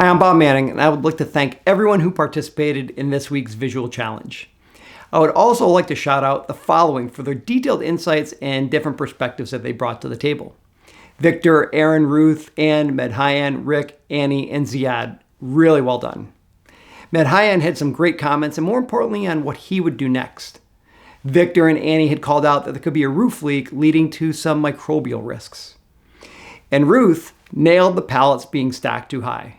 Hi, I'm Bob Manning, and I would like to thank everyone who participated in this week's visual challenge. I would also like to shout out the following for their detailed insights and different perspectives that they brought to the table. Victor, Aaron, Ruth, Ann, Medhayan, Rick, Annie, and Ziad. Really well done. Medhayan had some great comments and more importantly on what he would do next. Victor and Annie had called out that there could be a roof leak leading to some microbial risks. And Ruth nailed the pallets being stacked too high.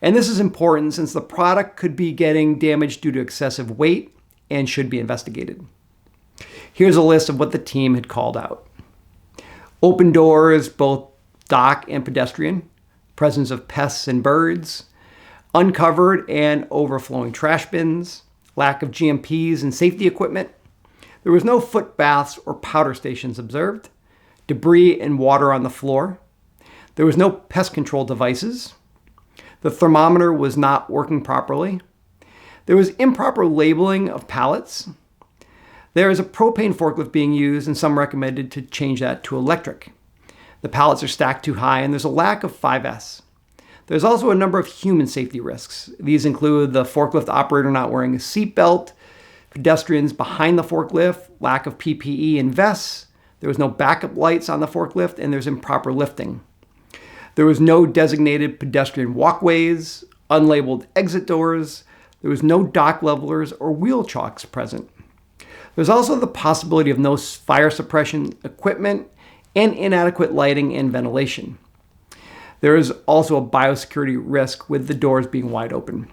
And this is important since the product could be getting damaged due to excessive weight and should be investigated. Here's a list of what the team had called out. Open doors, both dock and pedestrian, presence of pests and birds, uncovered and overflowing trash bins, lack of GMPs and safety equipment. There was no foot baths or powder stations observed, debris and water on the floor. There was no pest control devices. The thermometer was not working properly. There was improper labeling of pallets. There is a propane forklift being used and some recommended to change that to electric. The pallets are stacked too high and there's a lack of 5S. There's also a number of human safety risks. These include the forklift operator not wearing a seatbelt, pedestrians behind the forklift, lack of PPE and vests. There was no backup lights on the forklift and there's improper lifting. There was no designated pedestrian walkways, unlabeled exit doors. There was no dock levelers or wheel chocks present. There's also the possibility of no fire suppression equipment and inadequate lighting and ventilation. There is also a biosecurity risk with the doors being wide open.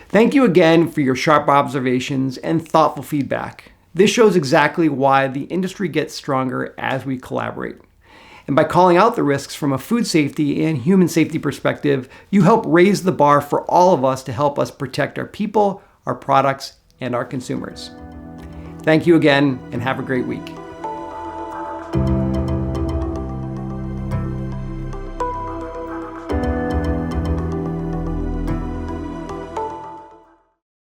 Thank you again for your sharp observations and thoughtful feedback. This shows exactly why the industry gets stronger as we collaborate. And by calling out the risks from a food safety and human safety perspective, you help raise the bar for all of us to help us protect our people, our products, and our consumers. Thank you again, and have a great week.